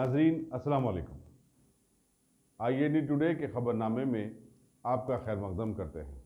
नाजरीन अस्सलाम वालेकुम। IAD टुडे के खबरनामे में आपका खैर मकदम करते हैं।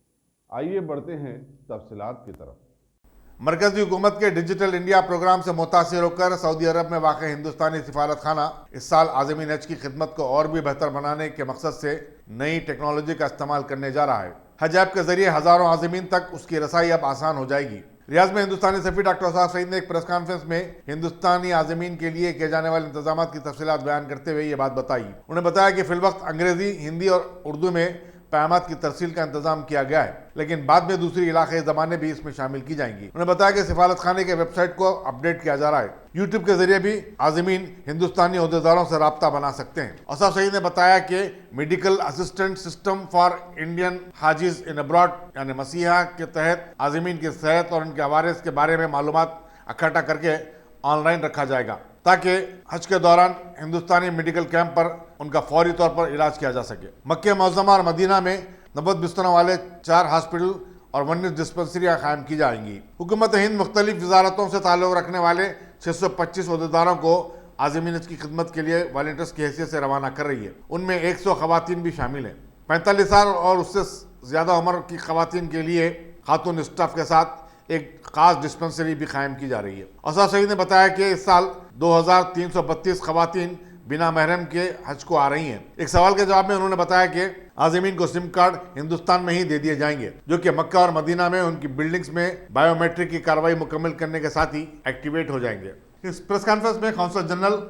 आइए बढ़ते हैं तफसीलात की तरफ। मरकजी हुकूमत के डिजिटल इंडिया प्रोग्राम से मुतासिर होकर सऊदी अरब में वाक़ हिंदुस्तानी सिफारत खाना इस साल आज़मीन हज की खिदमत को और भी बेहतर बनाने के मकसद से नई टेक्नोलॉजी का इस्तेमाल करने जा रहा है। हज ऐप के जरिए हज़ारों आज़मीन तक उसकी रसाई अब आसान हो जाएगी। रियाज में हिंदुस्तानी सफ़ी डॉक्टर असाफ सईद ने एक प्रेस कॉन्फ्रेंस में हिंदुस्तानी आज़मीन के लिए किए जाने वाले इंतजाम की तफसीलात बयान करते हुए ये बात बताई। उन्होंने बताया कि फिलवक्त अंग्रेजी, हिंदी और उर्दू में पैगामात की तरसील का इंतजाम किया गया है, लेकिन बाद में दूसरी इलाकाई ज़बानें भी इसमें शामिल की जाएंगी। उन्होंने बताया कि सिफारत खाने के वेबसाइट को अपडेट किया जा रहा है। यूट्यूब के जरिए भी आज़मीन हिंदुस्तानी अहदेदारों से राब्ता बना सकते हैं। असाफ सईद ने बताया कि medical assistant system for Indian hajis in abroad यानी मसीहा के तहत आज़मीन की सेहत और उनके अवारिस के बारे में मालूमात इकट्ठा करके ऑनलाइन रखा जाएगा ताकि हज के दौरान हिंदुस्तानी मेडिकल कैंप पर उनका फौरी तौर पर इलाज किया जा सके। मक्के मुअज़्ज़मा और मदीना में 90 बिस्तरों वाले 4 हॉस्पिटल और 19 डिस्पेंसरियाँ कायम की जाएंगी। हुकूमत हिंद मुख्तलिफ वजारतों से ताल्लुक़ रखने वाले 625 अहदेदारों को आज़मीन की खिदमत के लिए वॉलंटियर्स की हैसियत से रवाना कर रही है। उनमें 100 ख़वातीन भी शामिल हैं। 45 साल और उससे ज़्यादा उम्र की ख़वातीन के लिए खातून स्टाफ के साथ एक खास डिस्पेंसरी भी कायम की जा रही है। असाफ सईद ने बताया कि इस साल 2332 ख़वातीन बिना महरम के हज को आ रही हैं। एक सवाल के जवाब में उन्होंने बताया कि आज़मीन को सिम कार्ड हिंदुस्तान में ही दे दिए जाएंगे, जो कि मक्का और मदीना में उनकी बिल्डिंग्स में बायोमेट्रिक की कार्रवाई मुकम्मल करने के साथ ही एक्टिवेट हो जाएंगे। इस प्रेस कॉन्फ्रेंस में कौंसल जनरल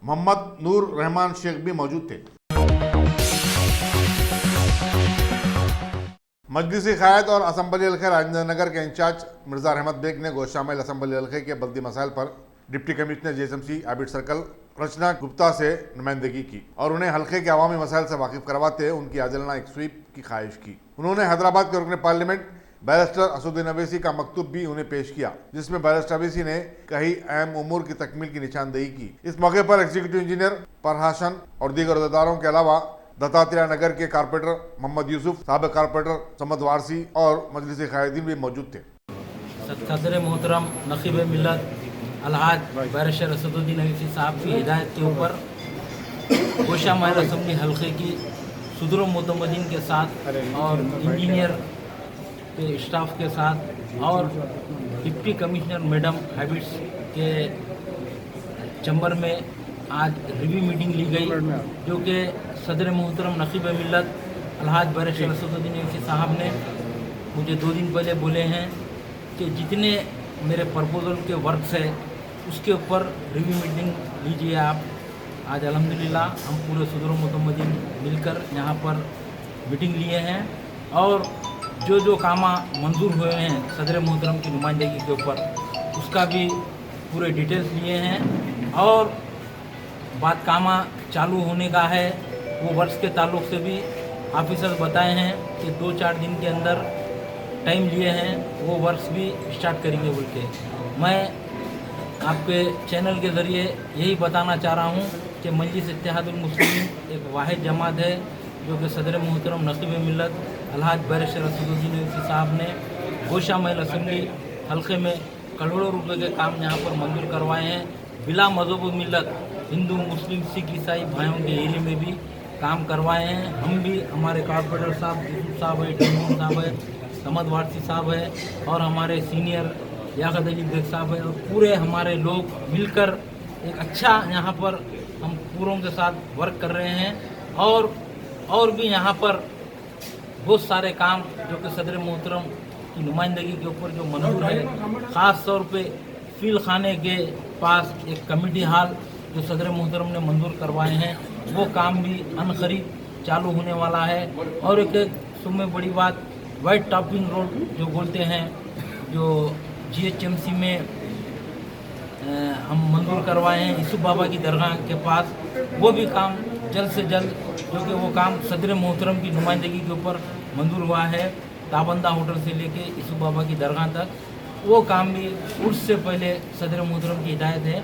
मोहम्मद नूर रहमान शेख भी मौजूद थे। मजलिसी क़यादत और असम्बली हल्के राजेंद्र नगर के इंचार्ज मिर्ज़ा रहमत बेग ने गोशामिल असम्बली हल्के के बल्दी मसाइल पर deputy commissioner JSMC Abid circle Rachna Gupta से नुमाइंदगी की और उन्हें हल्के के अवामी मसाइल से वाकिफ करवाते उनकी आजलना एक स्वीप की ख्वाहिश की। उन्होंने हैदराबाद के रुकन पार्लियामेंट बैरिस्टर असदुद्दीन अवैसी का मकतूब भी उन्हें पेश किया, जिसमें बैरिस्टर अवैसी ने कई अहम उमूर की तकमील की निशानदेही की। इस मौके पर एग्जीक्यूटिव इंजीनियर फरहासन और दीगर अहदेदारों के अलावा दत्तात्रेय नगर के कारपोरेटर मोहम्मद यूसुफ, साबिक कारपोरेटर समद वारसी और मजलिसी क़यादीन भी मौजूद थे। सदर मोहतरम नक़ीब मिल्लत अलहाज बैरिस्टर असदुद्दीन अवैसी साहब की हिदायत के ऊपर गोशा महल असम्बली हल्के की सदर मोतमदीन के साथ और इंजीनियर के स्टाफ के साथ और डिप्टी कमिश्नर मैडम हैबिट्स के चैम्बर में आज रिव्यू मीटिंग ली गई, जो कि सदर मोहतरम नक़ीब मिल्लत अलहाज बैरिस्टर असदुद्दीन अवैसी साहब ने मुझे 2 दिन पहले बोले हैं कि जितने मेरे प्रपोजल के वर्क्स है उसके ऊपर रिव्यू मीटिंग लीजिए आप। आज अल्हम्दुलिल्लाह हम पूरे सदर मोतमदीन मिलकर यहाँ पर मीटिंग लिए हैं और जो काम मंजूर हुए हैं सदर मोहतरम की नुमाइंदगी के ऊपर उसका भी पूरे डिटेल्स लिए हैं और बात कामा चालू होने का है वो वर्क्स के ताल्लुक से भी ऑफिसर्स बताए हैं कि 2-4 दिन के अंदर टाइम लिए हैं, वो वर्क्स भी स्टार्ट करेंगे बोल के। मैं आपके चैनल के ज़रिए यही बताना चाह रहा हूँ कि मजलिस इत्तेहादुल मुस्लिमीन एक वाहिद जमात है जो कि सदर मोहतरम नक़ीब मिल्लत अलहाज बैरिस्टर असदुद्दीन अवैसी साहब ने गोशा महल असम्बली हल्के में करोड़ों रुपए के काम यहाँ पर मंजूर करवाए हैं। बिला मज़हब व मिल्लत हिंदू, मुस्लिम, सिख, ईसाई भाइयों के एरिए में भी काम करवाए हैं। हम भी, हमारे कारपोरेटर साहब यूसुफ साहब है, टेमून साहब है, समद वारसी साहब है और हमारे सीनियर याकत अली बेग साहब है और पूरे हमारे लोग मिलकर एक अच्छा यहाँ पर हम पूरों के साथ वर्क कर रहे हैं और भी यहाँ पर बहुत सारे काम जो कि सदर मोहतरम की नुमाइंदगी के ऊपर जो मंजूर है, ख़ास तौर पे फील खाने के पास एक कमेटी हॉल जो सदर मोहतरम ने मंजूर करवाए हैं वो काम भी अनकरीब चालू होने वाला है। और एक सबसे बड़ी बात वाइट टॉपिंग रोड जो बोलते हैं जो GHMC में हम मंजूर करवाए हैं यूसुफ बाबा की दरगाह के पास, वो भी काम जल्द से जल्द, जो कि वो काम सदर मोहतरम की नुमाइंदगी के ऊपर मंजूर हुआ है, ताबंदा होटल से लेके यूसुफ बाबा की दरगाह तक, वो काम भी उससे पहले सदर मोहतरम की हिदायत है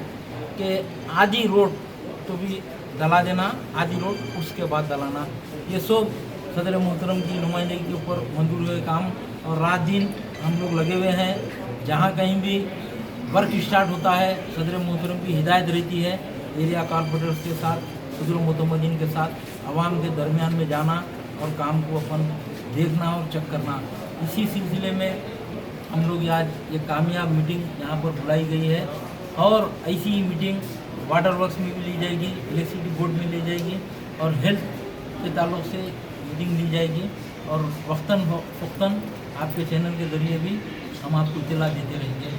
कि आधी रोड तो भी दला देना, आधी रोड उसके बाद दलाना। ये सब सदर मोहतरम की नुमाइंदगी के ऊपर मंजूर हुए काम और रात दिन हम लोग लगे हुए हैं। जहाँ कहीं भी वर्क स्टार्ट होता है सदर मोहतरम की हिदायत रहती है एरिया कॉर्पोरेटर्स के साथ, सदर मोतमदीन के साथ आवाम के दरमियान में जाना और काम को अपन देखना और चेक करना। इसी सिलसिले में हम लोग आज ये कामयाब मीटिंग यहाँ पर बुलाई गई है और ऐसी ही मीटिंग वाटर वर्क्स में भी ली जाएगी, इलेक्ट्रिसिटी बोर्ड में ली जाएगी और हेल्थ के ताल्लुक से मीटिंग ली जाएगी और वक्तन फ़ौक़्तन आपके चैनल के ज़रिए भी हम आपको इत्तला देते रहेंगे।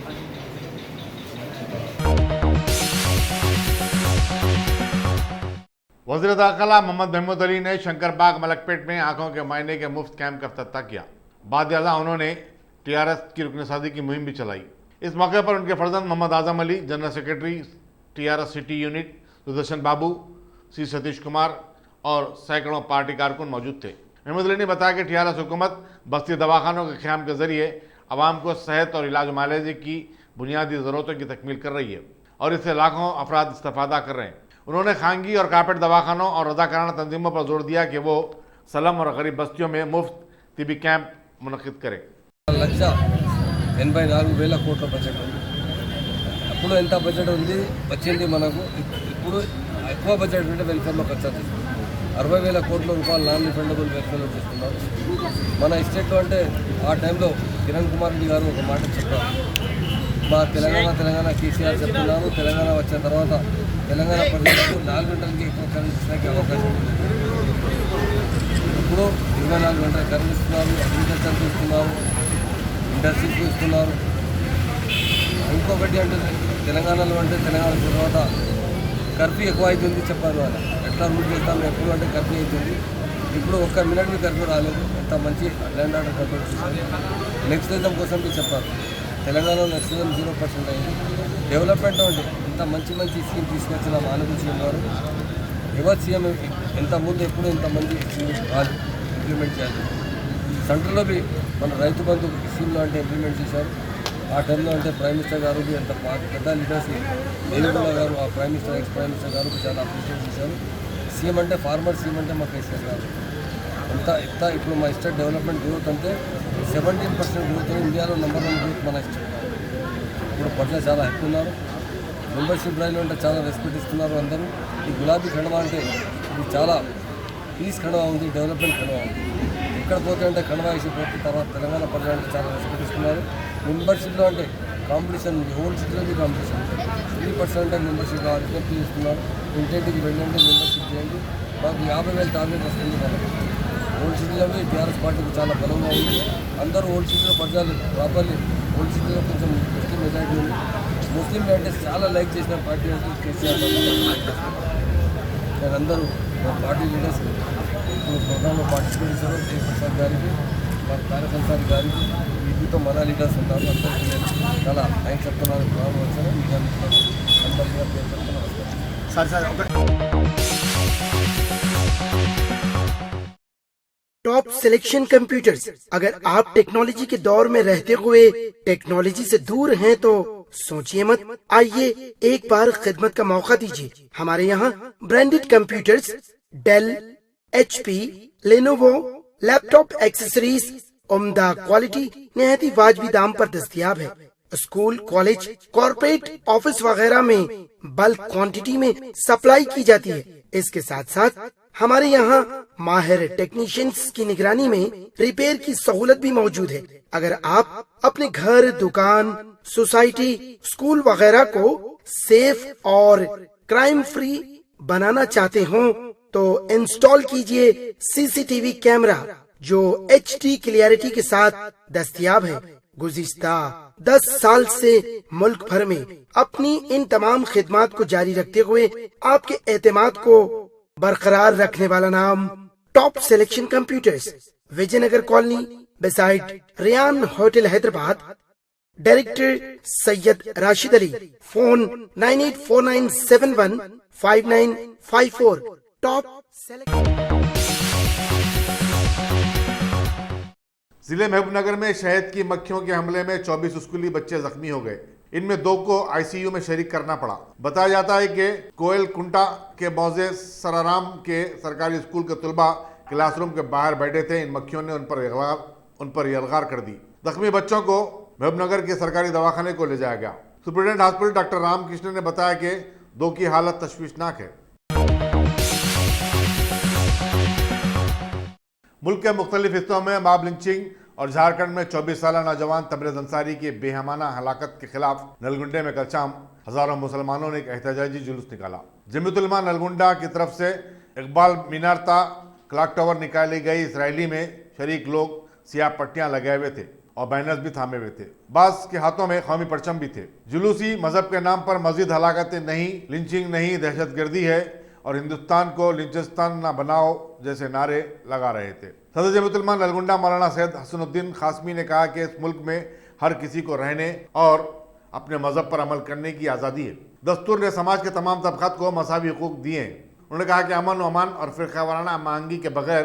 वज़ीर दाखिला मोहम्मद महमूद अली ने शंकरबाग मलकपेट में आंखों के मायने के मुफ्त कैंप का इफ्तिताह किया। बाद उन्होंने टीआरएस की रुकनसादी की मुहिम भी चलाई। इस मौके पर उनके फर्जंद Mohammad Azam Ali, general secretary TRS city unit, Sudarshan Babu, C Satish Kumar और सैकड़ों पार्टी कारकुन मौजूद थे। महमूद अली ने बताया कि टीआरएस हुकूमत बस्ती दवाखानों के क़याम के जरिए आवाम को सेहत और इलाज मुआलजे की बुनियादी ज़रूरतों की तकमील कर रही है और इससे लाखों अफराद इस्तेफादा कर रहे हैं। उन्होंने खानगी और कारपेट दवाखानों और रज़ाकाराना तंजीमों पर जोर दिया कि वो सलम और गरीब बस्तियों में मुफ्त तिबी कैंप मुनक़िद करें। 1,84,000 కోట్ల బడ్జెట్ ఉంది. అప్పుడు ఎంత బడ్జెట్ ఉంది వచ్చింది మనకు. ఇప్పుడు ఎక్కువ బడ్జెట్ అంటే వెల్ఫేర్లో ఖర్చు అవుతుంది. 60,000 కోట్ల రూపాయలు నాన్ రిఫండబుల్ వెల్ఫేర్లో చేస్తున్నారు. మన స్టేట్లో అంటే ఆ టైంలో కిరణ్ కుమార్ రెడ్డి గారు ఒక మాట చెప్పారు, మా తెలంగాణ కేసీఆర్ చెప్తున్నారు, తెలంగాణ వచ్చిన తర్వాత తెలంగాణ ప్రజలకు 4 గంటలకి ఎక్కువ కరెంట్ ఇచ్చడానికి అవకాశం ఉంది. ఇప్పుడు 24 గంటలు కరెంట్ ఇస్తున్నారు, అగ్రికల్చర్కి ఇస్తున్నారు, ఇండస్ట్రీకి ఇస్తున్నారు. ఇంకొకటి అంటే తెలంగాణలో అంటే తెలంగాణ తర్వాత కర్ఫ్యూ ఎక్కువ అవుతుంది చెప్పారు. వాళ్ళు ఎట్లా రూల్ చేస్తాము ఎప్పుడు అంటే కర్ఫ్యూ అవుతుంది. ఇప్పుడు 1 మినిట్ కర్ఫ్యూ రాలేదు. ఎంత మంచి ల్యాండ్ ఆర్డర్ కంట్రోల్ చేశారు. నెక్స్టిజం కోసం చెప్పారు. తెలంగాణలో నెక్స్టిజం 0% అయింది. డెవలప్మెంట్ అంటే ఇంత మంచి స్కీమ్ తీసుకొచ్చిన మానవ సీఎం గారు ఎవరు సీఎం ఎంత ముందు ఎప్పుడు ఇంతమంది స్కీమ్ ఇంప్లిమెంట్ చేయాలి. సెంట్రల్లో బి మన రైతు బంధు స్కీమ్లో అంటే ఇంప్లిమెంట్ చేశారు. ఆ టైంలో అంటే ప్రైమ్ మినిస్టర్ గారు ఎంత పెద్ద లీడర్స్ దేవేగౌడ గారు, ఆ prime minister X prime minister గారు చాలా అప్రిషియేట్ చేశారు. సీఎం అంటే ఫార్మర్ సీఎం అంటే మా కేసీఆర్ గారు ఎంత ఇప్పుడు మా స్టేట్ డెవలప్మెంట్ గ్రోత్ అంటే 17% గ్రోత్ ఇండియాలో నెంబర్ 1 గ్రోత్ మన స్టేట్. ఇప్పుడు ప్రజలు చాలా హ్యాపీ ఉన్నారు. మెంబర్షిప్ డ్రైవ్లో అంటే చాలా రెస్పెక్ట్ ఇస్తున్నారు అందరూ. ఈ గులాబీ ఖండవా అంటే ఇది చాలా పీస్ ఖండవా ఉంది, డెవలప్మెంట్ ఖండవా ఉంది. ఎక్కడ పోతే అంటే ఖండవా వేసి పోతే తర్వాత తెలంగాణ ప్రజలు అంటే చాలా రెస్పెక్ట్ ఇస్తున్నారు. మెంబర్షిప్లో అంటే కాంపిటీషన్ ఉంది, ఓల్డ్ సిటీలో కాంపిటీషన్ ఉంది. 3% అంటే మెంబర్షిప్ కావాలి, విజ్ఞప్తి చేస్తున్నారు. ఇంటింటికి వెళ్ళండి, మెంబర్షిప్ చేయండి. మాకు 50,000 టార్గెట్ వస్తుంది. మనకు ఓల్డ్ సిటీలో టీఆర్ఎస్ పార్టీకి చాలా బలంగా ఉంది. అందరూ ఓల్డ్ సిటీలో ప్రజలు ప్రాపర్లీ ఓల్డ్ సిటీలో కొంచెం ముస్లిం మెజారిటీ ఉంది. ముస్లిం అంటే చాలా లైక్ చేసిన పార్టీ అంటే కేసీఆర్. కానీ అందరూ పార్టీ లీడర్స్ ఇప్పుడు ప్రోగ్రాంలో పార్టిసిపేట్ చేశారు. జయప్రసాద్ గారికి, మా తారకన్సారి గారికి, వీటితో మన లీడర్స్ ఉన్నారు. అందరికీ నేను చాలా థ్యాంక్స్ చెప్తున్నాను. ప్రోగ్రాం వచ్చాను మీకు అందరికీ పేరు చెప్తున్నాను. Top selection computers. अगर आप टेक्नोलॉजी के दौर में रहते हुए टेक्नोलॉजी से दूर हैं तो सोचिए मत, आइए एक बार खिदमत का मौका दीजिए। हमारे यहाँ branded computers Dell, HP, Lenovo, laptop accessories उम्दा क्वालिटी निहायती वाजबी दाम पर दस्तयाब है। स्कूल, कॉलेज, कॉर्पोरेट, ऑफिस वगैरह में बल्क क्वांटिटी में सप्लाई की जाती है। इसके साथ साथ हमारे यहाँ माहिर टेक्नीशियंस की निगरानी में रिपेयर की सहूलत भी मौजूद है। अगर आप अपने घर, दुकान, सोसाइटी, स्कूल वगैरह को सेफ और क्राइम फ्री बनाना चाहते हो तो इंस्टॉल कीजिए CCTV कैमरा जो HD क्लियरिटी के साथ दस्तयाब है। गुज़िश्ता 10 साल से मुल्क भर में अपनी इन तमाम खिदमात को जारी रखते हुए आपके एतमाद को बरकरार रखने वाला नाम top selection computers, Vijaynagar colony beside Riyan hotel Hyderabad. Director Syed Rashid Ali. Phone 9849715954। Top जिले महबूबनगर में शहद की मक्खियों के हमले में 24 स्कूली बच्चे जख्मी हो गए। इनमें 2 को ICU में शरीक करना पड़ा। बताया जाता है कि कोयल कुंटा के मौजे सराराम के सरकारी स्कूल के तलबा क्लासरूम के बाहर बैठे थे। इन मक्खियों ने उन पर यलगार कर दी। जख्मी बच्चों को महबूबनगर के सरकारी दवाखाने को ले जाया गया। सुप्रिटेंडेंट हॉस्पिटल डॉक्टर रामकृष्ण ने बताया कि दो की हालत तशवीशनाक है। मुल्क के मुख्तलिफ हिस्सों में मॉब लिंचिंग और झारखंड में 24 साल नौजवान तबरेज अंसारी की बेहमाना हलाकत के खिलाफ नलगुंडे में कल शाम हजारों मुसलमानों ने एक एहतजाजी जुलूस निकाला। जमीयतुल उलमा नलगुंडा की तरफ से इकबाल मीनारता क्लॉक टावर निकाली गई। इस रैली में शरीक लोग सियाह पट्टियां लगाए हुए थे और बैनर्स भी थामे हुए थे। बास के हाथों में कौमी परचम भी थे। जुलूसी मजहब के नाम पर मजीद हलाकतें नहीं, लिंचिंग नहीं, दहशतगर्दी है और हिंदुस्तान को लिंचिस्तान न बनाओ जैसे नारे लगा रहे थे। सदर जमीयतुल उलमा नलगुंडा मौलाना सैयद हसनुद्दीन खासमी ने कहा कि इस मुल्क में हर किसी को रहने और अपने मजहब पर अमल करने की आज़ादी है। दस्तूर ने समाज के तमाम तबक़ात को मसावी हुकूक दिए हैं। उन्होंने कहा कि अमन व अमान और फ़िरक़ावाराना मांगी के बगैर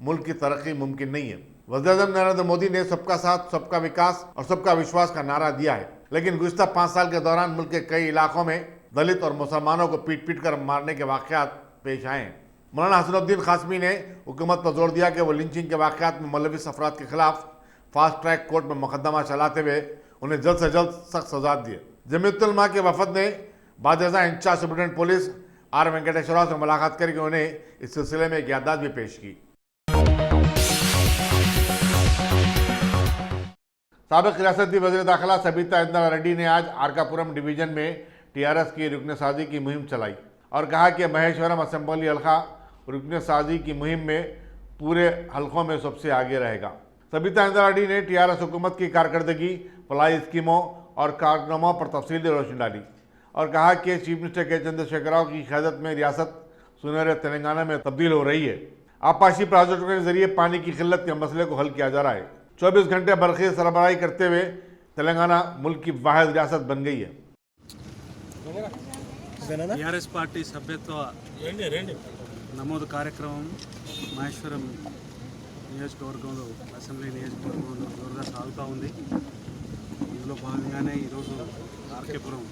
मुल्क की तरक्की मुमकिन नहीं है। वज़ीर-ए-आज़म नरेंद्र मोदी ने सबका साथ, सबका विकास और सबका विश्वास का नारा दिया है, लेकिन गुज़िश्ता 5 साल के दौरान मुल्क के कई इलाकों में दलित और मुसलमानों को पीट पीट कर मारने के वाक़यात पेश आए हैं। मौलाना हसनुद्दीन खासमी ने हुकूमत पर जोर दिया कि वो लिंचिंग के वाक़यात में मुलविस अफराद के खिलाफ फास्ट ट्रैक कोर्ट में मुकदमा चलाते हुए उन्हें जल्द से जल्द सख्त सजा दिए। जमीयतुल उलमा के वफद ने बादशाह in charge superintendent police R Venkateshwara से मुलाकात करके उन्हें इस सिलसिले में एक याददाश्त भी पेश की। साबिक रियासती वज़ीर दाखिला सबिता इंदिरा रेड्डी ने आज आरकापुरम डिवीजन में टीआरएस की रुकन साजी की मुहिम चलाई और कहा कि महेश्वरम असेंबली हल्का रुकन साजी की मुहिम में पूरे हल्कों में सबसे आगे रहेगा। सबिता इंदिरा रेड्डी ने टीआरएस हुकूमत की कारकर्दगी, फलाई स्कीमों और कारनामों पर तफसीली रोशनी डाली और कहा कि चीफ मिनिस्टर के चंद्रशेखर राव की क़यादत में रियासत सुनहरे तेलंगाना में तब्दील हो रही है। आपाशी प्रोजेक्टों के जरिए पानी की किल्लत के मसले को हल किया जा रहा है। 24 घंटे बरक़ी सरबराही करते हुए तेलंगाना मुल्क की वाहिद रियासत बन गई है। టీఆర్ఎస్ పార్టీ సభ్యత్వ నమోదు కార్యక్రమం మహేశ్వరం నియోజకవర్గంలో అసెంబ్లీ నియోజకవర్గంలో జోరుగా సాగుతూ ఉంది. ఇందులో భాగంగానే ఈరోజు ఆర్కేపురం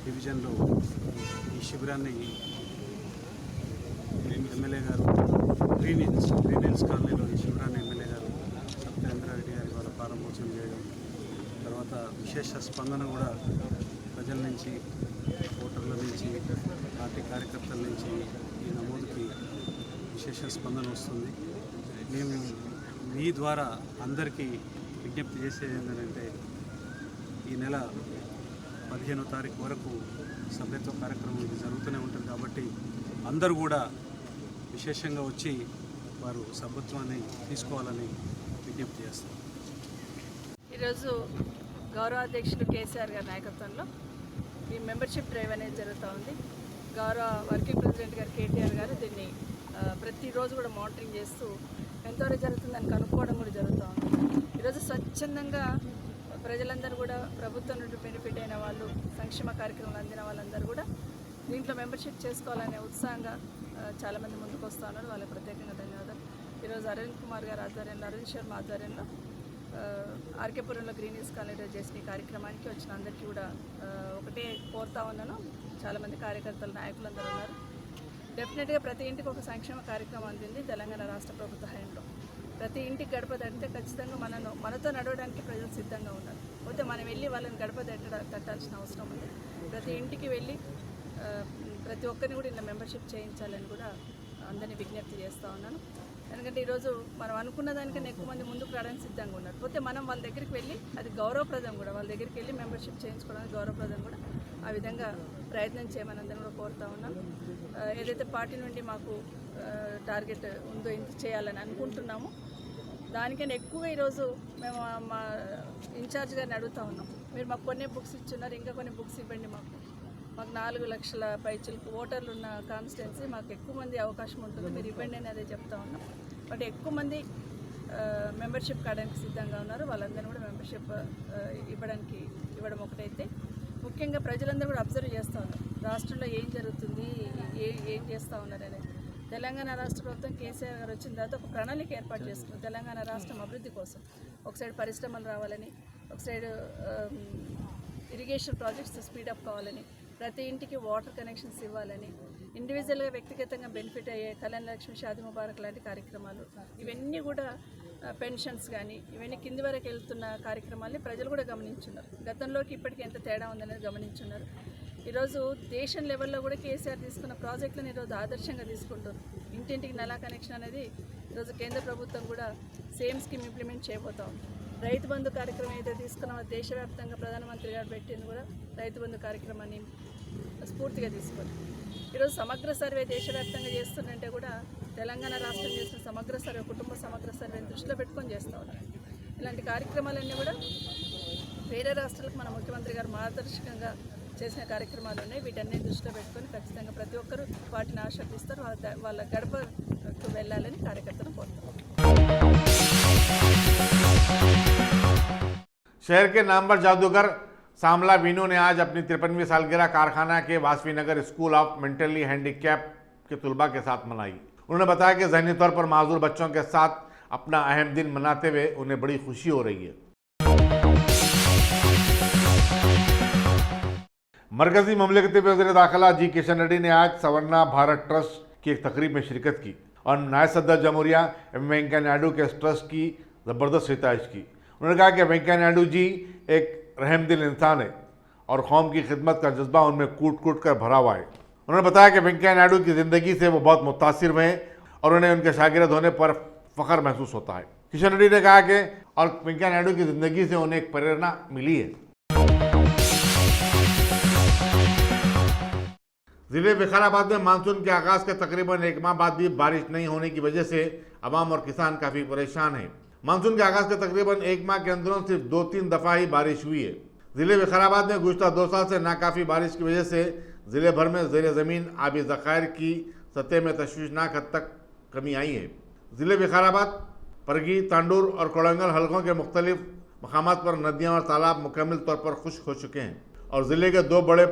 డివిజన్లో ఈ శిబిరాన్ని ఎమ్మెల్యే గారు గ్రీన్ హిల్స్ కాలనీలో ఈ శిబిరాన్ని ఎమ్మెల్యే గారు సత్యేంద్ర రెడ్డి గారి ద్వారా ప్రారంభోత్సవం చేయడం, తర్వాత విశేష స్పందన కూడా ప్రజల నుంచి, ఓటర్ల నుంచి, పార్టీ కార్యకర్తల నుంచి ఈ నమోదుకి విశేష స్పందన వస్తుంది. మేము మీ ద్వారా అందరికీ విజ్ఞప్తి చేసేది ఏంటంటే ఈ నెల 15వ తారీఖు వరకు సభ్యత్వ కార్యక్రమం ఇది జరుగుతూనే ఉంటుంది కాబట్టి అందరూ కూడా విశేషంగా వచ్చి వారు సభ్యత్వాన్ని తీసుకోవాలని విజ్ఞప్తి చేస్తాం. ఈరోజు గౌరవ అధ్యక్షులు కేసీఆర్ గారి నాయకత్వంలో ఈ మెంబర్షిప్ డ్రైవ్ అనేది జరుగుతూ ఉంది. గౌరవ వర్కింగ్ ప్రెసిడెంట్ గారు కేటీఆర్ గారు దీన్ని ప్రతిరోజు కూడా మానిటరింగ్ చేస్తూ ఎంతవరకు జరుగుతుందని కనుక్కోవడం కూడా జరుగుతూ ఉంది. ఈరోజు స్వచ్ఛందంగా ప్రజలందరూ కూడా ప్రభుత్వం నుండి బెనిఫిట్ అయిన వాళ్ళు, సంక్షేమ కార్యక్రమాలు అందిన వాళ్ళందరూ కూడా దీంట్లో మెంబర్షిప్ చేసుకోవాలనే ఉత్సాహంగా చాలామంది ముందుకు వస్తూ ఉన్నారు. వాళ్ళకి ప్రత్యేకంగా ధన్యవాదాలు. ఈరోజు అరవింద్ కుమార్ గారి ఆధ్వర్యంలో, అరవింద్ శర్మ ఆధ్వర్యంలో ఆర్కేపురంలో గ్రీన్ హిల్స్ కాలనీలో చేసిన ఈ కార్యక్రమానికి వచ్చిన అందరికీ కూడా ఒకటే కోరుతా ఉన్నాను. చాలామంది కార్యకర్తలు, నాయకులందరూ ఉన్నారు. డెఫినెట్గా ప్రతి ఇంటికి ఒక సంక్షేమ కార్యక్రమం అందింది తెలంగాణ రాష్ట్ర ప్రభుత్వ హయాంలో. ప్రతి ఇంటికి గడప తడితే ఖచ్చితంగా మనతో నడవడానికి ప్రజలు సిద్ధంగా ఉన్నారు. పోతే మనం వెళ్ళి వాళ్ళని గడప తట్టాల్సిన అవసరం ఉంది. ప్రతి ఇంటికి వెళ్ళి ప్రతి ఒక్కరిని కూడా ఇలా మెంబర్షిప్ చేయించాలని కూడా అందరినీ విజ్ఞప్తి చేస్తూ ఉన్నాను. ఎందుకంటే ఈరోజు మనం అనుకున్న దానికన్నా ఎక్కువ మంది ముందుకు రావడానికి సిద్ధంగా ఉన్నారు. పోతే మనం వాళ్ళ దగ్గరికి వెళ్ళి, అది గౌరవప్రదం కూడా, వాళ్ళ దగ్గరికి వెళ్ళి మెంబర్షిప్ చేయించుకోవడానికి గౌరవప్రదం కూడా, ఆ విధంగా ప్రయత్నం చేయమని అందరం కూడా కోరుతా ఉన్నాం. ఏదైతే పార్టీ నుండి మాకు టార్గెట్ ఉందో ఇంత చేయాలని అనుకుంటున్నామో దానికన్నా ఎక్కువగా ఈరోజు మేము మా ఇన్ఛార్జ్ గారిని అడుగుతూ ఉన్నాం. మీరు మాకు కొన్ని బుక్స్ ఇచ్చున్నారు, ఇంకా కొన్ని బుక్స్ ఇవ్వండి. మాకు 4 లక్షల పైచిలకు ఓటర్లు ఉన్న కాన్స్టిట్యున్సీ, మాకు ఎక్కువ మంది అవకాశం ఉంటుంది, మీరు ఇవ్వండి అని అదే చెప్తా ఉన్నాం. బట్ ఎక్కువ మంది మెంబర్షిప్ కావడానికి సిద్ధంగా ఉన్నారు. వాళ్ళందరూ కూడా మెంబర్షిప్ ఇవ్వడం ఒకటైతే, ముఖ్యంగా ప్రజలందరూ కూడా అబ్జర్వ్ చేస్తూ ఉన్నారు రాష్ట్రంలో ఏం జరుగుతుంది, ఏం చేస్తూ ఉన్నారు అనేది. తెలంగాణ రాష్ట్ర ప్రభుత్వం కేసీఆర్ గారు వచ్చిన తర్వాత ఒక ప్రణాళిక ఏర్పాటు చేసుకున్నారు తెలంగాణ రాష్ట్రం అభివృద్ధి కోసం. ఒక సైడ్ పరిశ్రమలు రావాలని, ఒక సైడ్ ఇరిగేషన్ ప్రాజెక్ట్స్ స్పీడప్ కావాలని, ప్రతి ఇంటికి వాటర్ కనెక్షన్స్ ఇవ్వాలని, ఇండివిజువల్గా వ్యక్తిగతంగా బెనిఫిట్ అయ్యే కళ్యాణ లక్ష్మి, షాదీ ముబారక్ లాంటి కార్యక్రమాలు, ఇవన్నీ కూడా పెన్షన్స్ కానీ ఇవన్నీ కింది వరకు వెళ్తున్న కార్యక్రమాల్ని ప్రజలు కూడా గమనించున్నారు. గతంలోకి ఇప్పటికీ ఎంత తేడా ఉందనేది గమనించున్నారు. ఈరోజు దేశం లెవెల్లో కూడా కేసీఆర్ తీసుకున్న ప్రాజెక్టులను ఈరోజు ఆదర్శంగా తీసుకుంటారు. ఇంటింటికి నల్లా కనెక్షన్ అనేది ఈరోజు కేంద్ర ప్రభుత్వం కూడా same scheme implement చేయబోతాం. Rythu Bandhu కార్యక్రమం ఏదైతే తీసుకున్నామో దేశవ్యాప్తంగా ప్రధానమంత్రి గారు పెట్టింది కూడా రైతు బంధు కార్యక్రమాన్ని స్ఫూర్తిగా తీసుకొని ఈరోజు సమగ్ర సర్వే దేశవ్యాప్తంగా చేస్తుందంటే కూడా తెలంగాణ రాష్ట్రం చేసిన సమగ్ర సర్వే, కుటుంబ సమగ్ర సర్వేని దృష్టిలో పెట్టుకొని చేస్తూ ఉన్నారు. ఇలాంటి కార్యక్రమాలన్నీ కూడా వేరే రాష్ట్రాలకు మన ముఖ్యమంత్రి గారు మార్గదర్శకంగా చేసిన కార్యక్రమాలు ఉన్నాయి. వీటన్ని దృష్టిలో పెట్టుకొని ఖచ్చితంగా ప్రతి ఒక్కరూ వాటిని ఆస్వాదిస్తారు. వాళ్ళ గడపకు వెళ్ళాలని కార్యకర్తలు కోరుతారు. शहर के नामवर जादूगर सामला वीनू ने आज अपनी 53वीं सालगिरह कारखाना के वासवी नगर स्कूल ऑफ मेंटली हैंडीकैप के तुलबा के साथ मनाई। उन्होंने बताया कि ज़हनी तौर पर माजूर बच्चों के साथ अपना अहम दिन मनाते हुए उन्हें बड़ी खुशी हो रही है। मरकजी ममलिकती वज़ीर दाखिला जी किशन रेड्डी ने आज सवर्णा भारत ट्रस्ट की एक तकरीब में शिरकत की और नायब सदर जमहूरिया वेंकैया नायडू के इस ट्रस्ट की ज़बरदस्त सिताइश की। उन्होंने कहा कि वेंकैया नायडू जी एक रहमदिल इंसान है और कौम की खिदमत का जज्बा उनमें कूट कूट कर भरा हुआ है। उन्होंने बताया कि वेंकैया नायडू की ज़िंदगी से वो बहुत मुतासिर हुए हैं और उन्हें उनके शागिर्द होने पर फ़ख्र महसूस होता है। किशन रेड्डी ने कहा कि और वेंकैया नायडू की ज़िंदगी से उन्हें एक प्रेरणा मिली है। ज़िले विकाराबाद में मानसून के आगाज़ के तकरीबन एक माह बाद भी बारिश नहीं होने की वजह से अवाम और किसान काफ़ी परेशान हैं। मानसून के आगाज़ के तकरीबन एक माह के अंदरों सिर्फ 2-3 दफ़ा ही बारिश हुई है। ज़िले विकाराबाद में गुज़श्ता 2 साल से नाकाफ़ी बारिश की वजह से ज़िले भर में ज़ेर ज़मीन आबी ज़खायर की सतह में तशवीशनाक हद तक कमी आई है। ज़िले विकाराबाद, परगी, तांडूर और कोड़ंगल हलकों के मुख्तलिफ मकामात पर नदियाँ और तालाब मुकम्मल तौर पर खुश्क हो चुके हैं और ज़िले के 2 बड़े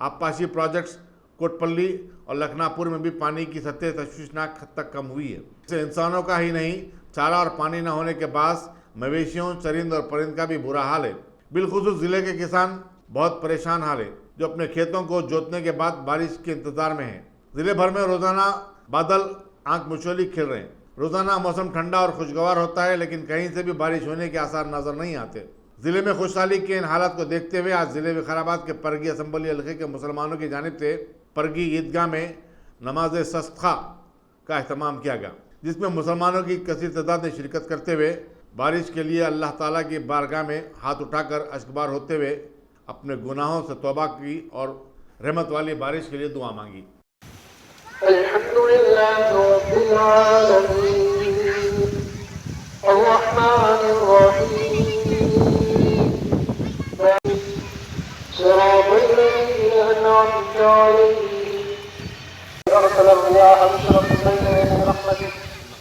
आबपाशी प्रोजेक्ट्स कोटपल्ली और लखनापुर में भी पानी की सतह तशवीशनाक हद तक कम हुई है। इससे इंसानों का ही नहीं, चारा और पानी न होने के बाद मवेशियों, चरिंद और परिंद का भी बुरा हाल है। बिलखुसूस ज़िले के किसान बहुत परेशान हाल है जो अपने खेतों को जोतने के बाद बारिश के इंतजार में हैं। ज़िले भर में रोज़ाना बादल आंख मिचौली खिल रहे हैं। रोज़ाना मौसम ठंडा और खुशगवार होता है लेकिन कहीं से भी बारिश होने के आसार नजर नहीं आते। ज़िले में खुशहाली के इन हालात को देखते हुए आज ज़िले विकाराबाद के परगी असम्बली हल्के के मुसलमानों की जानिब से परगी ईदगाह में नमाज सस्खा का अहतमाम किया गया, जिसमें मुसलमानों की कसीर तादाद ने शिरकत करते हुए बारिश के लिए अल्लाह ताला की बारगाह में हाथ उठाकर अश्कबार होते हुए अपने गुनाहों से तौबा की और रहमत वाली बारिश के लिए दुआ मांगी। अल्हम्दुलिल्लाह रब्बिल आलमीन अर्रहमानिर रहीम सिरातल लज़ीना अन'अमता अलैहिम अरसल अर्रियाह बुशरन bayna yaday rahmatih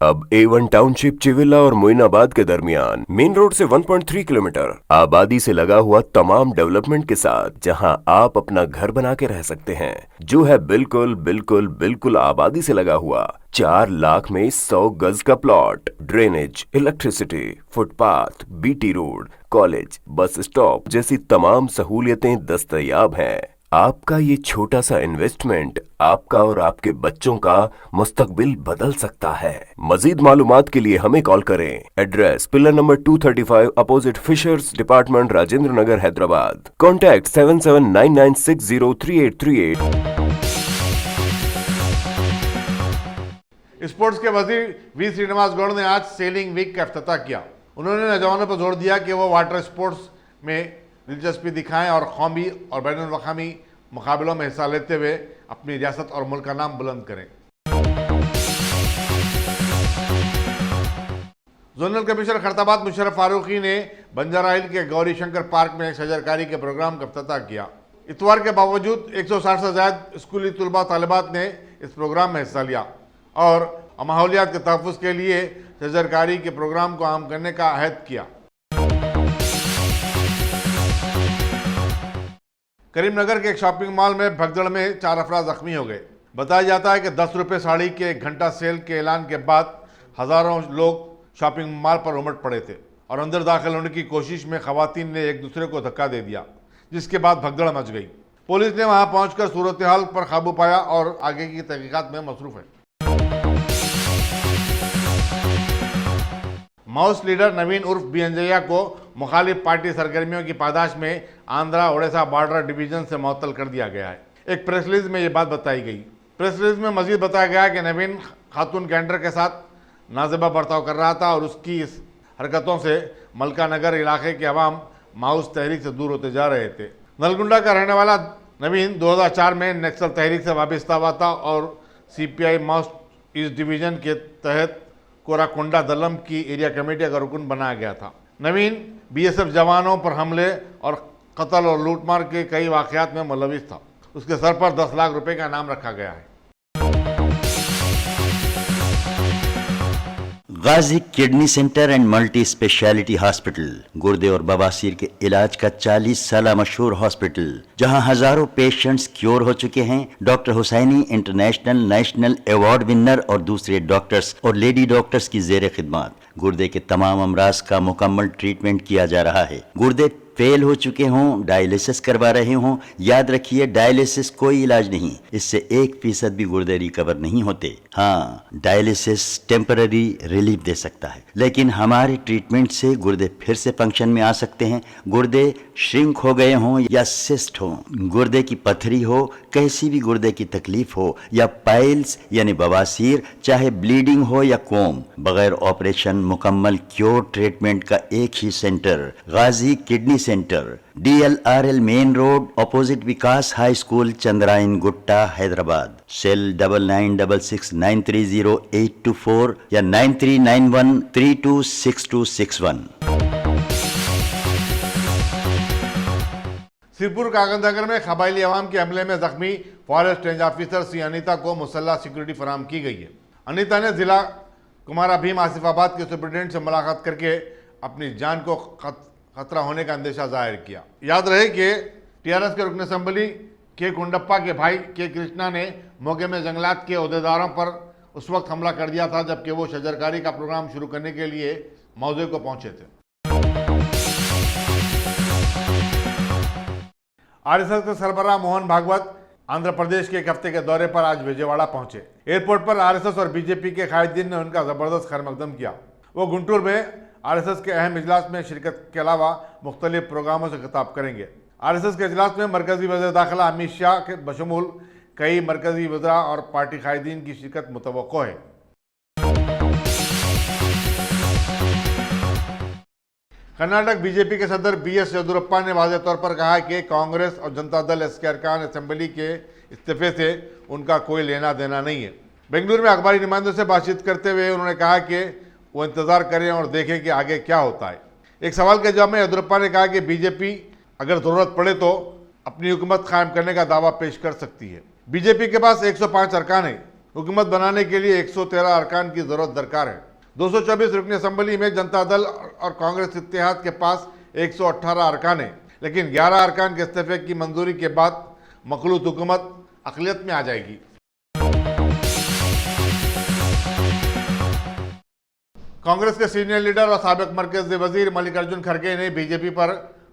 अब A1 टाउनशिप चिविला और मोइनाबाद के दरमियान मेन रोड से 1.3 किलोमीटर आबादी से लगा हुआ तमाम डेवलपमेंट के साथ जहां आप अपना घर बना के रह सकते हैं, जो है बिल्कुल बिल्कुल बिल्कुल आबादी से लगा हुआ 4 लाख में 100 गज का plot, drainage, electricity, footpath, BT road, college, bus stop जैसी तमाम सहूलियतें दस्तयाब हैं। आपका ये छोटा सा इन्वेस्टमेंट आपका और आपके बच्चों का मुस्तकबिल बदल सकता है। मजीद मालूमात के लिए हमें कॉल करें। Address pillar number 235 opposite fishers department, Rajendra Nagar, Hyderabad. Contact 7799603838। Sports के वजीर वी श्रीनिवास गौड़ ने आज सेलिंग वीक का इफ्तिताह किया। उन्होंने नौजवानों पर जोर दिया कि वो वाटर स्पोर्ट्स में दिलचस्पी दिखाएं और कौमी और बैनुल-अक़वामी मुकाबलों में हिस्सा लेते हुए अपनी रियासत और मुल्क का नाम बुलंद करें। जोनल कमिश्नर खैरताबाद मुशर्रफ फारूकी ने बंजारा हिल के गौरी शंकर पार्क में शजरकारी के प्रोग्राम का इफ्तिताह किया। इतवार के बावजूद 160 से ज्यादा स्कूली तलबा तालिबात ने इस प्रोग्राम में हिस्सा लिया और माहौलियात के तहफ़्फ़ुज़ के लिए शजरकारी के प्रोग्राम को आम करने का अहद किया। करीमनगर के एक शॉपिंग मॉल में भगदड़ में 4 अफराद जख्मी हो गए। बताया जाता है कि 10 रुपये साड़ी के 1 घंटा सेल के ऐलान के बाद हज़ारों लोग शॉपिंग मॉल पर उमड़ पड़े थे और अंदर दाखिल होने की कोशिश में खवातीन ने एक दूसरे को धक्का दे दिया, जिसके बाद भगदड़ मच गई। पुलिस ने वहां पहुंचकर सूरत हाल पर काबू पाया और आगे की तहकीकात में मसरूफ है। माओस लीडर नवीन उर्फ बीएनजैया को मुखालिफ पार्टी सरगर्मियों की पादाश में आंध्रा ओडिशा बॉर्डर डिवीजन से मुअत्तल कर दिया गया है। एक प्रेस रिलीज में ये बात बताई गई। प्रेस रिलीज में मजीद बताया गया कि नवीन खातून कैंडर के साथ नाज़िबा बर्ताव कर रहा था और उसकी इस हरकतों से मलका नगर इलाके के अवाम माओस तहरीक से दूर होते जा रहे थे। नलगुंडा का रहने वाला नवीन 2004 में नक्सल तहरीक से वाबस्ता हुआ था और सीपीआई माओस ईस्ट डिवीजन के तहत कोराकोंडा दलम की एरिया कमेटी का रुकन बनाया गया था। नवीन बीएसएफ जवानों पर हमले और कत्ल और लूटमार के कई वाक़यात में मुलविस था। उसके सर पर 10 लाख रुपए का इनाम रखा गया है। Ghazi kidney centre and multi speciality hospital गुर्दे और बवासीर के इलाज का 40 साल मशहूर हॉस्पिटल, जहां हजारों पेशेंट्स क्योर हो चुके हैं। Doctor Hussaini international national award winner और दूसरे डॉक्टर्स और लेडी डॉक्टर्स की जेर खिदमत गुर्दे के तमाम अमराज का मुकम्मल ट्रीटमेंट किया जा रहा है। गुर्दे फेल हो चुके हों, डायलिसिस करवा रहे हों, याद रखिए डायलिसिस कोई इलाज नहीं, इससे 1% भी गुर्दे रिकवर नहीं होते। हाँ, डायलिसिस टेम्पररी रिलीफ दे सकता है, लेकिन हमारे ट्रीटमेंट से गुर्दे फिर से फंक्शन में आ सकते हैं। गुर्दे श्रिंक हो गए हों या सिस्ट हो, गुर्दे की पथरी हो, कैसी भी गुर्दे की तकलीफ हो या पाइल्स यानी बवासीर, चाहे ब्लीडिंग हो या कोम, बगैर ऑपरेशन मुकम्मल क्योर ट्रीटमेंट का एक ही centre, Ghazi kidney centre, DLRL main road opposite Vikas high school, Chandrayan Gutta, Hyderabad. Cell 9966930824 या 9391326261। सिरपुर कागजनगर में कबायली अवाम के हमले में जख्मी forest range officer C Anita को मुसल्लह सिक्योरिटी फराहम की गई है। अनीता ने जिला कुमारा भीम आसिफाबाद के सुप्रिटेंडेंट से मुलाकात करके अपनी जान को खतरा होने का अंदेशा जाहिर किया। याद रहे कि टीआरएस के रुकन असम्बली के गुंडप्पा के भाई के कृष्णा ने मौके में जंगलात के अहदेदारों पर उस वक्त हमला कर दिया था जबकि वो शजरकारी का प्रोग्राम शुरू करने के लिए मौजे को पहुंचे थे। आरएसएस के सरबराह मोहन भागवत आंध्र प्रदेश के एक हफ्ते के दौरे पर आज विजयवाड़ा पहुंचे। एयरपोर्ट पर आरएसएस और बीजेपी के कायदीन ने उनका जबरदस्त खैरमकदम किया। वो गुंटूर में आरएसएस के अहम इजलास में शिरकत के अलावा मुख्तलिफ प्रोग्रामों से खिताब करेंगे। आरएसएस के इजलास में मरकजी वज़ीर दाखिला अमित शाह के बशमूल कई मरकजी वज़रा और पार्टी कायदीन की शिरकत मुतवक्को है। कर्नाटक बीजेपी के सदर BS येदियुरप्पा ने वाज़ेह तौर पर कहा कि कांग्रेस और जनता दल एस के अरकान असेंबली के इस्तीफे से उनका कोई लेना देना नहीं है। बेंगलुरु में अखबारी नुमाइंदों से बातचीत करते हुए उन्होंने कहा कि वो इंतजार करें और देखें कि आगे क्या होता है। एक सवाल के जवाब में येदियुरप्पा ने कहा कि बीजेपी अगर ज़रूरत पड़े तो अपनी हुकूमत कायम करने का दावा पेश कर सकती है। बीजेपी के पास 105 अरकान है, हुकूमत बनाने के लिए 113 अरकान की जरूरत दरकार है। 224 रुकनी असम्बली में जनता दल और कांग्रेस इत्तेहाद के पास 118 अरकान है, लेकिन 11 अरकान के इस्तीफे की मंजूरी के बाद मखलूत हुकूमत अक़लियत में आ जाएगी। कांग्रेस के सीनियर लीडर और साबिक मरकजी वजीर मल्लिकार्जुन खड़गे ने बीजेपी पर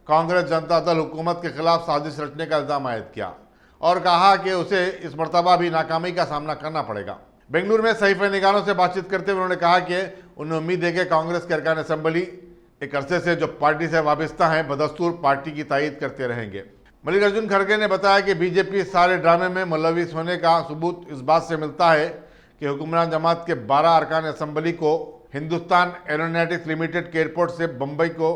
कांग्रेस जनता दल हुकूमत के खिलाफ साजिश रचने का इल्जाम आयद किया। और कहा कि उसे इस मर्तबा भी नाकामी का सामना करना पड़ेगा। बेंगलुरु में सहीफे निगारों से बातचीत करते हुए उन्होंने कहा कि उन्हें उम्मीद है कि कांग्रेस के अरकान असेंबली एक अरसे से जो पार्टी से वाबस्ता हैं बदस्तूर पार्टी की तायीद करते रहेंगे। मल्लिकार्जुन खड़गे ने बताया कि बीजेपी सारे ड्रामे में मुलविस होने का सबूत इस बात से मिलता है कि हुक्मरान जमात के 12 अरकान असेंबली को हिंदुस्तान एरोनॉटिक्स लिमिटेड के एयरपोर्ट से बम्बई को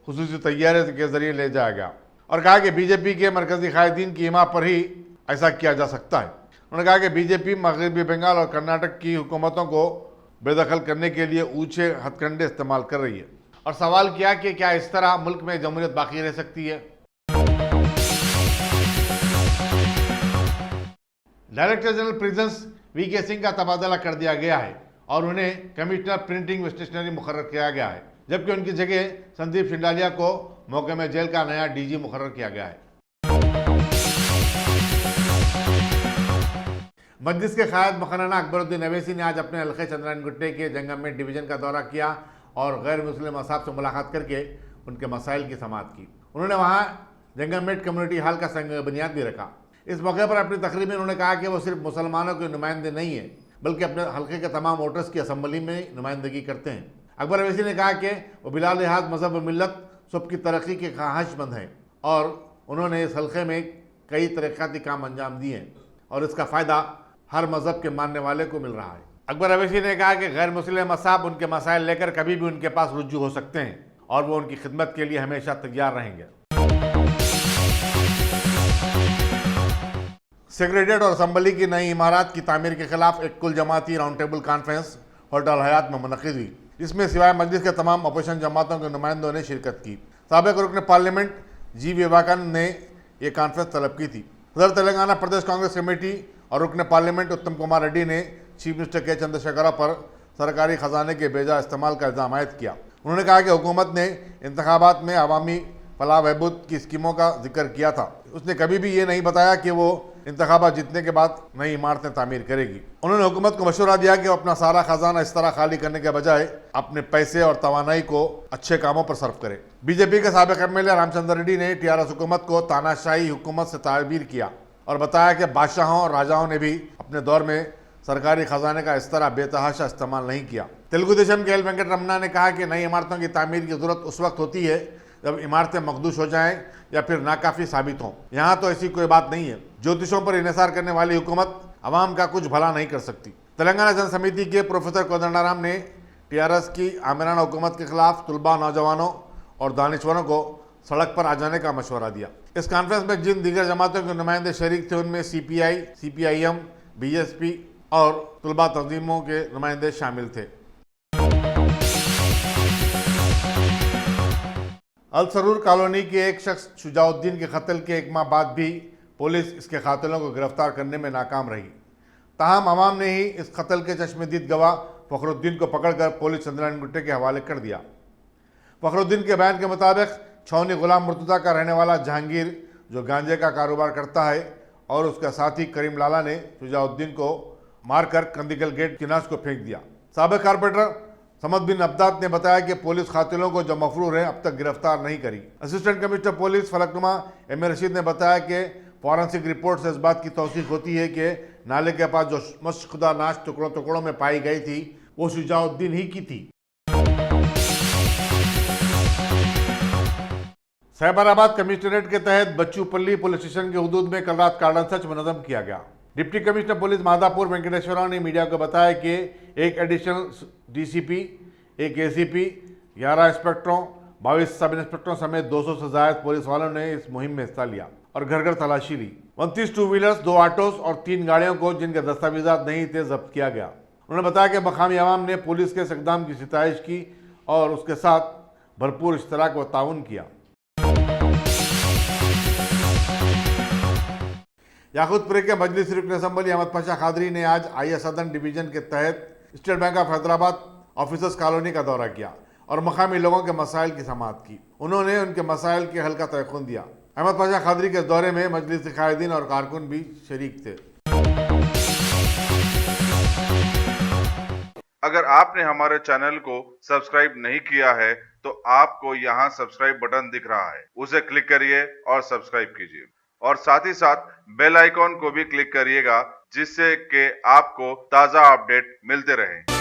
खुसूसी तैयारी के जरिए ले जाया गया और कहा कि बीजेपी के मरकजी कायदीन की हिमा पर ही ऐसा किया जा सकता है। उन्होंने कहा कि बीजेपी मगरबी बंगाल और कर्नाटक की हुकूमतों को बेदखल करने के लिए ऊंचे हथकंडे इस्तेमाल कर रही है और सवाल किया कि क्या इस तरह मुल्क में जमहूरियत बाकी रह सकती है। Director general prisons V K Singh का तबादला कर दिया गया है और उन्हें कमिश्नर प्रिंटिंग व स्टेशनरी मुकर्रर किया गया है, जबकि उनकी जगह संदीप सिंडालिया को महकमे जेल का नया डीजी मुकर्रर किया गया है। मजलिस के क़ायद मौलाना अकबरुद्दीन अवैसी ने आज अपने हल्के चंद्रायन गुट्टे के जंगमेट डिवीज़न का दौरा किया और गैर मुस्लिम असाब से मुलाकात करके उनके मसाइल की समाअत की। उन्होंने वहाँ जंगमेट कम्युनिटी हॉल का संग बुनियाद भी रखा। इस मौके पर अपनी तकरीर में उन्होंने कहा कि वो सिर्फ मुसलमानों के नुमाइंदे नहीं है बल्कि अपने हल्के के तमाम वोटर्स की असम्बली में नुमाइंदगी करते हैं। अकबर अवैसी ने कहा कि वो बिला लिहाज मजहब व मिलत सबकी तरक्की के ख्वाहिशमंद हैं और उन्होंने इस हल्के में कई तरक्याती काम अंजाम दिए हैं और इसका फ़ायदा हर मजहब के मानने वाले को मिल रहा है। अकबर अवैसी ने कहा कि गैर मुस्लिम असाब उनके मसाइल लेकर कभी भी उनके पास रुजू हो सकते हैं और वो उनकी खिदमत के लिए हमेशा तैयार रहेंगे। सेक्रेटेरिएट और असम्बली की नई इमारत की तामीर के खिलाफ एक कुल जमाती round table conference hotel Hyatt में मुनक़िद हुई, जिसमें सिवाय मजलिस के तमाम अपोजिशन जमातों के नुमाइंदों ने शिरकत की। साबिक़ रुकन पार्लियामेंट जी विवेकानंद ने यह कॉन्फ्रेंस तलब की थी। सदर तेलंगाना प्रदेश कांग्रेस कमेटी और रुकन पार्लियामेंट उत्तम कुमार रेड्डी ने चीफ मिनिस्टर के चंद्रशेखर पर सरकारी खजाने के बेजा इस्तेमाल का इल्ज़ाम आयद किया। उन्होंने कहा कि हुकूमत ने इंतखाबात में अवामी फलाह बहबूद की स्कीमों का जिक्र किया था। उसने कभी भी ये नहीं बताया कि वो इंतखाबात जीतने के बाद नई इमारतें तामीर करेगी। उन्होंने हुकूमत को मशवरा दिया कि वो अपना सारा खजाना इस तरह खाली करने के बजाय अपने पैसे और तवानाई को अच्छे कामों पर सर्फ करे। बीजेपी के साबिक़ एमएलए रामचंद्र रेड्डी ने टीआरएस हुकूमत को तानाशाही हुकूमत से ताबीर किया और बताया कि बादशाहों और राजाओं ने भी अपने दौर में सरकारी खजाने का इस तरह बेतहाशा इस्तेमाल नहीं किया। तेलुगु देशम के एल वेंकट रमना ने कहा कि नई इमारतों की तामीर की ज़रूरत उस वक्त होती है जब इमारतें मखदूश हो जाएं या फिर नाकाफ़ी साबित हों। यहाँ तो ऐसी कोई बात नहीं है। ज्योतिषों पर इन्हिसार करने वाली हुकूमत अवाम का कुछ भला नहीं कर सकती। तेलंगाना जन समिति के प्रोफेसर कोदंडाराम ने टीआरएस की आमिराना हुकूमत के खिलाफ तुलबा, नौजवानों और दानिशवरों को सड़क पर आ जाने का मशवरा दिया। इस कॉन्फ्रेंस में जिन दीगर जमातों के नुमाइंदे शरीक थे उनमें सीपीआई, सीपीआईएम, बीएसपी और तुलबा तंजीमों के नुमाइंदे शामिल थे। अल सरूर कॉलोनी के एक शख्स शुजाउद्दीन के कत्ल के एक माह बाद भी पुलिस इसके कातिलों को गिरफ्तार करने में नाकाम रही। ताहम अवाम ने ही इस कत्ल के चश्मदीद गवाह फखरुद्दीन को पकड़कर पुलिस चंद्रायन गुट्टे के हवाले कर दिया। फखरुद्दीन के बयान के मुताबिक छौनी गुलाम मुर्तज़ा का रहने वाला जहांगीर, जो गांजे का कारोबार करता है, और उसका साथी करीम लाला ने शुजाउद्दीन को मारकर कंदिकल गेट किनास को फेंक दिया। साबिक़ कारपोरेटर समद बिन अब्दाद ने बताया कि पुलिस कातिलों को जो मफरूर हैं अब तक गिरफ्तार नहीं करी। Assistant commissioner police Falaknuma M A Rashid ने बताया कि फॉरेंसिक रिपोर्ट से इस बात की तौसीक होती है कि नाले के पास जो मशखुदा नाश टुकड़ों टुकड़ों में पाई गई थी वो शुजाउद्दीन ही की थी। साइबराबाद कमिश्नरेट के तहत बच्चूपल्ली पुलिस स्टेशन के हुदूद में कल रात कार्डन सर्च मुनज़्ज़म किया गया। Deputy commissioner police Madhapur Venkateshwara ने मीडिया को बताया कि एक एडिशनल डीसीपी, एक एसीपी, 11 इंस्पेक्टरों, 22 सब इंस्पेक्टरों समेत 200 से ज़ायद पुलिस वालों ने इस मुहिम में हिस्सा लिया और घर घर तलाशी ली। 29 टू व्हीलर्स, 2 ऑटोस और 3 गाड़ियों को जिनके दस्तावेजात नहीं थे जब्त किया गया। उन्होंने बताया कि मकामी अवाम ने पुलिस के इस इक़दाम की सिताइश की और उसके साथ भरपूर इश्तराक व ताउन किया। याकूतपुर के मजलिस रुकन असम्बली अहमद पाशा खादरी ने आज आईए सदन डिवीज़न के तहत state bank of Hyderabad officers colony का दौरा किया और मकामी लोगों के मसाइल की समाअत की। उन्होंने उनके मसाइल के हल का तयक़ुन दिया। अहमद पाशा खादरी के दौरे में मजलिस कायदीन और कारकुन भी शरीक थे। अगर आपने हमारे चैनल को सब्सक्राइब नहीं किया है तो आपको यहाँ सब्सक्राइब बटन दिख रहा है, उसे क्लिक करिए और सब्सक्राइब कीजिए और साथ ही साथ बेल आइकॉन को भी क्लिक करिएगा, जिससे कि आपको ताज़ा अपडेट मिलते रहे।